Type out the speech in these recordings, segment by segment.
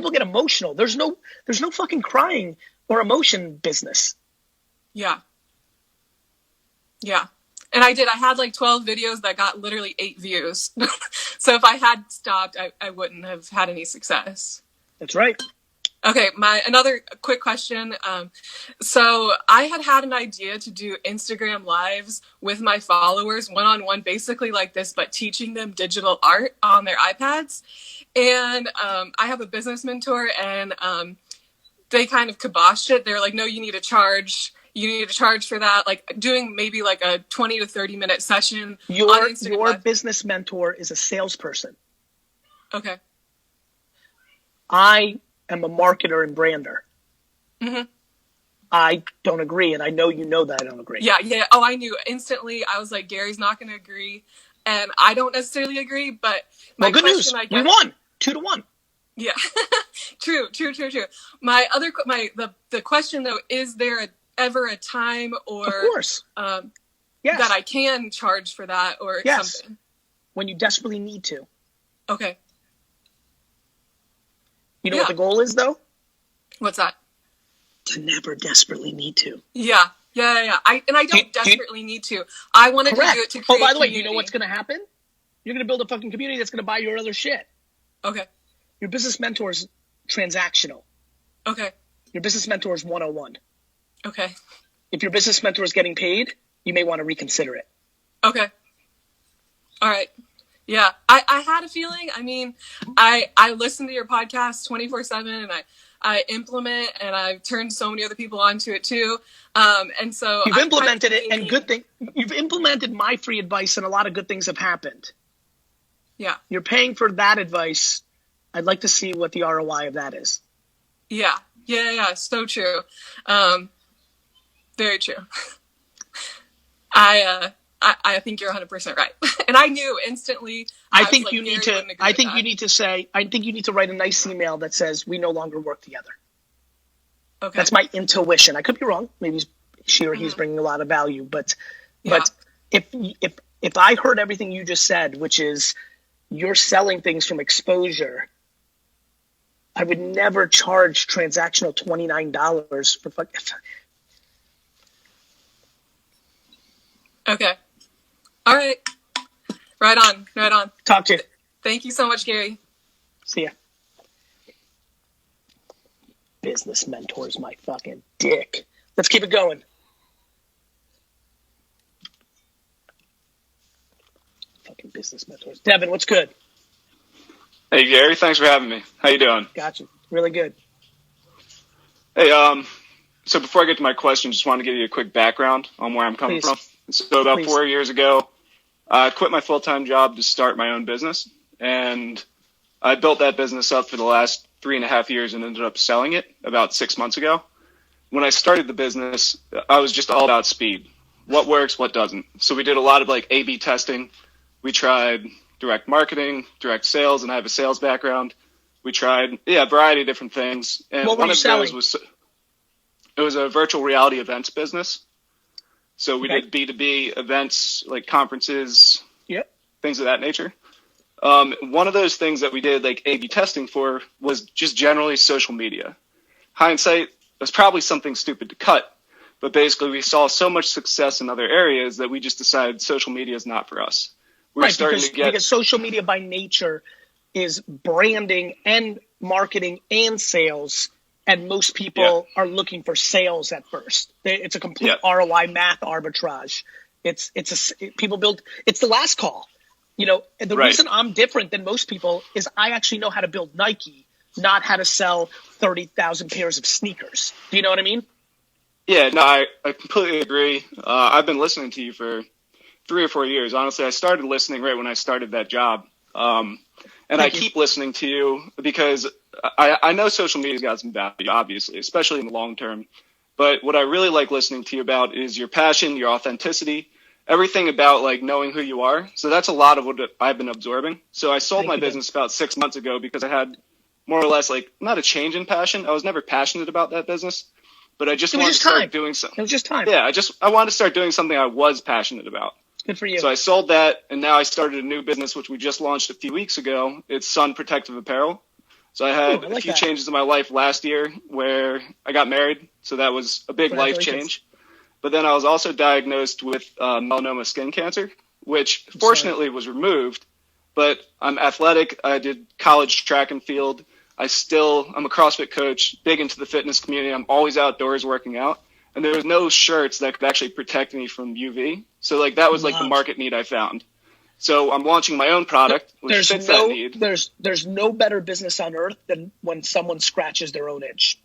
people get emotional. There's no fucking crying or emotion business. Yeah. Yeah. And I had like 12 videos that got literally 8 views. So if I had stopped, I wouldn't have had any success. That's right. Okay, another quick question. So I had an idea to do Instagram lives with my followers one-on-one, basically like this, but teaching them digital art on their iPads. And I have a business mentor, and they kind of kiboshed it. They're like, no, you need to charge. You need to charge for that. Like doing maybe like a 20 to 30 minute session. Your business mentor is a salesperson. Okay. I am a marketer and brander. Mm-hmm. I don't agree, and I know you know that I don't agree. Yeah. Oh, I knew instantly. I was like, Gary's not going to agree, and I don't necessarily agree. But well, good news. We won 2-1. Yeah, true. The question though, is there ever a time or of course yes. that I can charge for that or yes. something? When you desperately need to. Okay. You know what the goal is though? What's that? To never desperately need to. Yeah. I don't desperately need to. I wanted to do it to create by the way, community. do you know what's going to happen? You're going to build a fucking community that's going to buy your other shit. Okay. Your business mentor is transactional. Okay. Your business mentor is 101. Okay. If your business mentor is getting paid, you may want to reconsider it. Okay. All right. Yeah. I had a feeling. I mean, I listen to your podcast 24/7 and I implement, and I've turned so many other people onto it too. And so you've implemented it, and good thing you've implemented my free advice, and a lot of good things have happened. Yeah. You're paying for that advice. I'd like to see what the ROI of that is. Yeah. So true. Very true. I think you're 100% right. And I knew instantly. I think you need to write a nice email that says, we no longer work together. Okay. That's my intuition. I could be wrong. Maybe she or he's bringing a lot of value, but if I heard everything you just said, which is you're selling things from exposure, I would never charge transactional $29 for fucking. Okay. All right. Right on. Talk to you. Thank you so much, Gary. See ya. Business mentor's my fucking dick. Let's keep it going. Fucking business mentors. Devin, what's good? Hey, Gary. Thanks for having me. How you doing? Gotcha. Really good. Hey, so before I get to my question, just want to give you a quick background on where I'm coming from. So about 4 years ago, I quit my full-time job to start my own business, and I built that business up for the last 3.5 years and ended up selling it about 6 months ago. When I started the business, I was just all about speed. What works, what doesn't. So we did a lot of like A/B testing. We tried direct marketing, direct sales, and I have a sales background. We tried a variety of different things. And what were you selling? It was a virtual reality events business. So we did B2B events, like conferences, things of that nature. One of those things that we did like A/B testing for was just generally social media. Hindsight, was probably something stupid to cut, but basically we saw so much success in other areas that we just decided social media is not for us. Because social media by nature is branding and marketing and sales. And most people are looking for sales at first. It's a complete ROI math arbitrage. It's the last call. You know, and the reason I'm different than most people is I actually know how to build Nike, not how to sell 30,000 pairs of sneakers. Do you know what I mean? Yeah, no, I completely agree. I've been listening to you for 3 or 4 years. Honestly, I started listening right when I started that job. And I keep listening to you because I know social media's got some value, obviously, especially in the long term. But what I really like listening to you about is your passion, your authenticity, everything about like knowing who you are. So that's a lot of what I've been absorbing. So I sold my business about 6 months ago because I had more or less like not a change in passion. I was never passionate about that business, but I just wanted to start doing something. It was just time. Yeah, I wanted to start doing something I was passionate about. Good for you. So I sold that, and now I started a new business, which we just launched a few weeks ago. It's Sun Protective Apparel. So I had I like a few that. changes in my life last year where I got married. So that was a big life change. But then I was also diagnosed with melanoma skin cancer, which fortunately was removed. But I'm athletic. I did college track and field. I'm a CrossFit coach, big into the fitness community. I'm always outdoors working out. And there was no shirts that could actually protect me from UV. So like that was like the market need I found. So I'm launching my own product, which fits that need. There's no better business on earth than when someone scratches their own itch.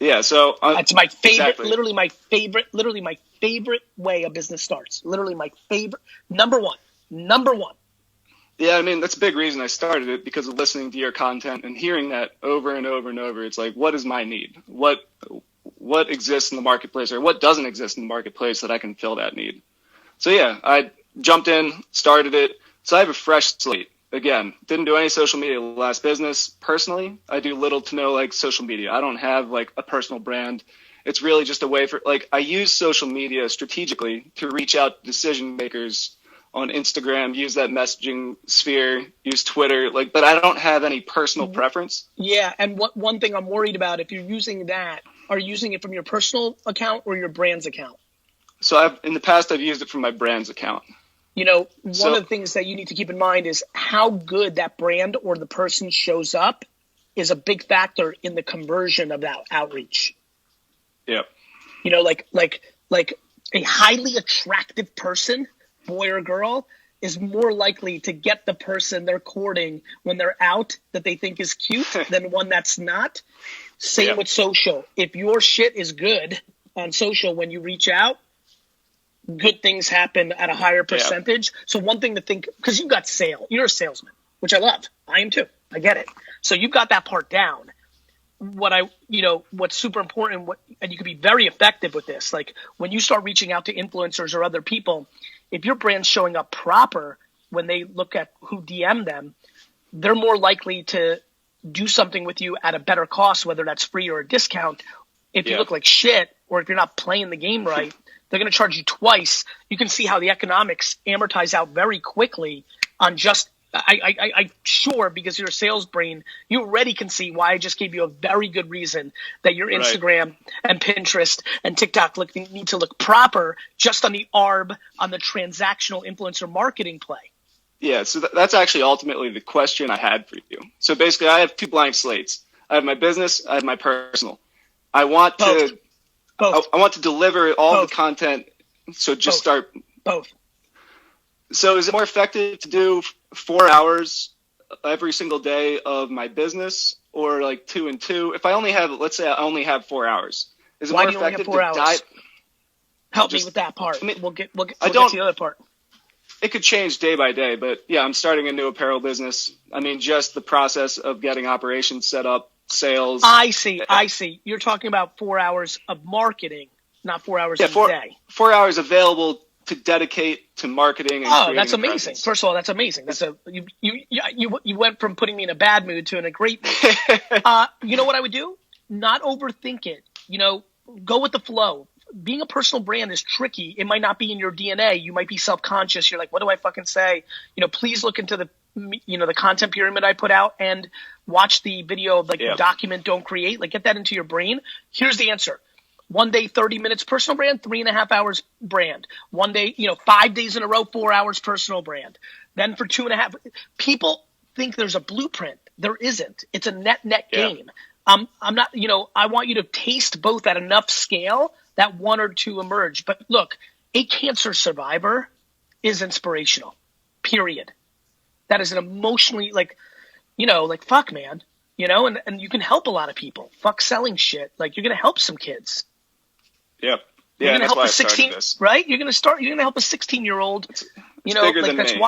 Yeah, so that's my favorite. Exactly. Literally my favorite way a business starts. Literally my favorite. Number one. Yeah, I mean that's a big reason I started it, because of listening to your content and hearing that over and over and over. It's like, what is my need? What exists in the marketplace, or what doesn't exist in the marketplace that I can fill that need? So yeah, I jumped in, started it. So I have a fresh slate. Again, didn't do any social media last business. Personally, I do little to no like social media. I don't have like a personal brand. It's really just a way for like, I use social media strategically to reach out to decision makers on Instagram, use that messaging sphere, use Twitter, like, but I don't have any personal preference. Yeah. And one thing I'm worried about, if you're using that, are you using it from your personal account or your brand's account? So in the past, I've used it from my brand's account. One of the things that you need to keep in mind is how good that brand or the person shows up is a big factor in the conversion of that outreach. Yep. Like a highly attractive person, boy or girl, is more likely to get the person they're courting when they're out that they think is cute than one that's not. Same with social. If your shit is good on social when you reach out, good things happen at a higher percentage. Yeah. So one thing to think, because you've got you're a salesman, which I love. I am too. I get it. So you've got that part down. What's super important, and you can be very effective with this. Like when you start reaching out to influencers or other people, if your brand's showing up proper when they look at who DM them, they're more likely to do something with you at a better cost, whether that's free or a discount. If you look like shit, or if you're not playing the game right, they're going to charge you twice. You can see how the economics amortize out very quickly on just I'm sure, because you're a sales brain, you already can see why I just gave you a very good reason that your Instagram and Pinterest and TikTok need to look proper just on the ARB, on the transactional influencer marketing play. Yeah, so that's actually ultimately the question I had for you. So basically, I have two blank slates. I have my business, I have my personal. I want to deliver all the content. So just start both. So is it more effective to do 4 hours every single day of my business, or like 2 and 2? If I only have, let's say I only have 4 hours, is it more effective to dive? Help me with that part. We'll get to the other part. It could change day by day, but yeah, I'm starting a new apparel business. I mean, just the process of getting operations set up, sales. I see. You're talking about 4 hours of marketing, not 4 hours a day. 4 hours available to dedicate to marketing. And that's amazing. Presence. First of all, that's amazing. You went from putting me in a bad mood to in a great mood. You know what I would do? Not overthink it. Go with the flow. Being a personal brand is tricky. It might not be in your DNA. You might be self-conscious. You're like, what do I fucking say? Please look into the content pyramid I put out and watch the video of document, don't create. Like, get that into your brain. Here's the answer. 1 day, 30 minutes personal brand, 3.5 hours brand. 1 day, 5 days in a row, 4 hours personal brand. Then for 2.5, people think there's a blueprint. There isn't. It's a net game. I'm not, I want you to taste both at enough scale that one or two emerge. But look, a cancer survivor is inspirational, period. That is an emotionally fuck, man, and you can help a lot of people. Fuck selling shit. Like, you're going to help some kids. Yep. You're Yeah, going to help a 16, right? You're going to help a 16-year-old, It's bigger than me.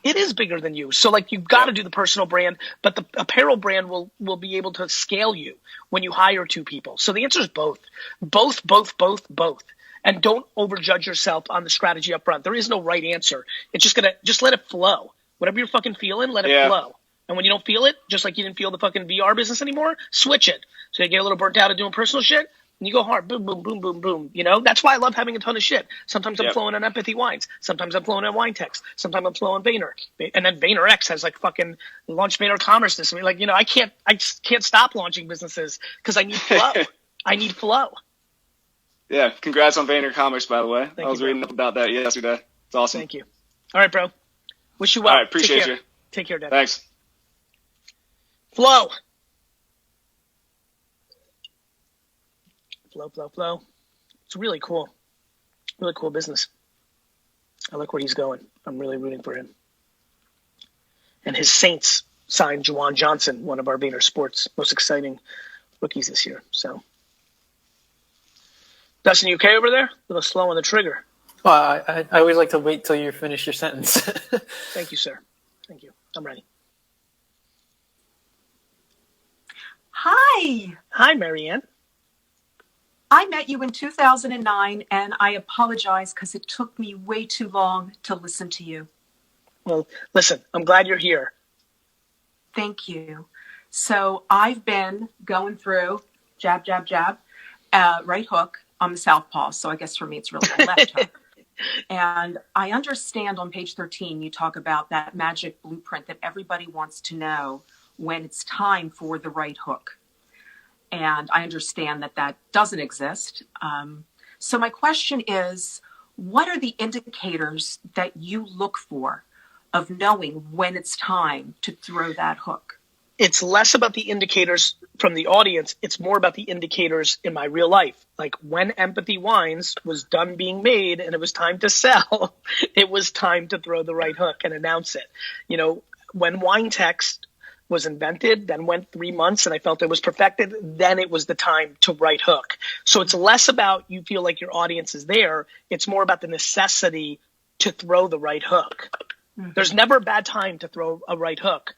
It is bigger than you. So you've got to do the personal brand, but the apparel brand will be able to scale you when you hire two people. So the answer is both. Both. And don't overjudge yourself on the strategy up front. There is no right answer. It's just let it flow. Whatever you're fucking feeling, let it flow. And when you don't feel it, just like you didn't feel the fucking VR business anymore, switch it. So you get a little burnt out of doing personal shit, And you go hard, boom, boom, boom, boom, boom. You know, that's why I love having a ton of shit. Sometimes I'm flowing on Empathy Wines. Sometimes I'm flowing on Wine Text. Sometimes I'm flowing Vayner. And then Vayner-X has like fucking launched Vayner Commerce this week. Like, you know, I just can't stop launching businesses because I need flow. I need flow. Yeah. Congrats on Vayner Commerce, by the way. I was bro. reading up about that yesterday. It's awesome. Thank you. All right, bro. Wish you well. All right. Appreciate you. Take care, Dad. Thanks. Flow. Flow. It's really cool. Really cool business. I like where he's going. I'm really rooting for him. And his Saints signed Juwan Johnson, one of our Vayner Sports most exciting rookies this year. So, Dustin, you okay over there? A little slow on the trigger. Well, I always like to wait till you finish your sentence. Thank you, sir. Thank you. I'm ready. Hi. Hi, Marianne. I met you in 2009, and I apologize because it took me way too long to listen to you. Well, listen, I'm glad you're here. Thank you. So I've been going through jab, jab, jab, right hook on the southpaw. So I guess for me, it's really a left hook. And I understand on page 13, you talk about that magic blueprint that everybody wants to know when it's time for the right hook. And I understand that that doesn't exist. So my question is, what are the indicators that you look for of knowing when it's time to throw that hook? It's less about the indicators from the audience. It's more about the indicators in my real life. Like when Empathy Wines was done being made and it was time to sell, it was time to throw the right hook and announce it. You know, when Wine Text was invented, then went 3 months and I felt it was perfected, then it was the time to right hook. So it's less about you feel like your audience is there. It's more about the necessity to throw the right hook. Mm-hmm. There's never a bad time to throw a right hook.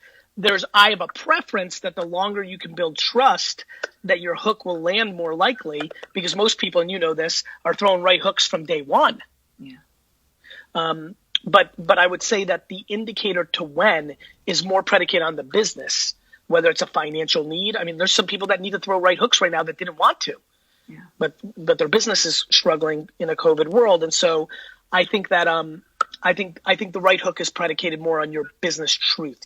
I have a preference that the longer you can build trust, that your hook will land more likely, because most people, and you know this, are throwing right hooks from day one. Yeah. But I would say that the indicator to when is more predicated on the business, whether it's a financial need. I mean, there's some people that need to throw right hooks right now that didn't want to, but their business is struggling in a COVID world. And so I think that I think the right hook is predicated more on your business truth.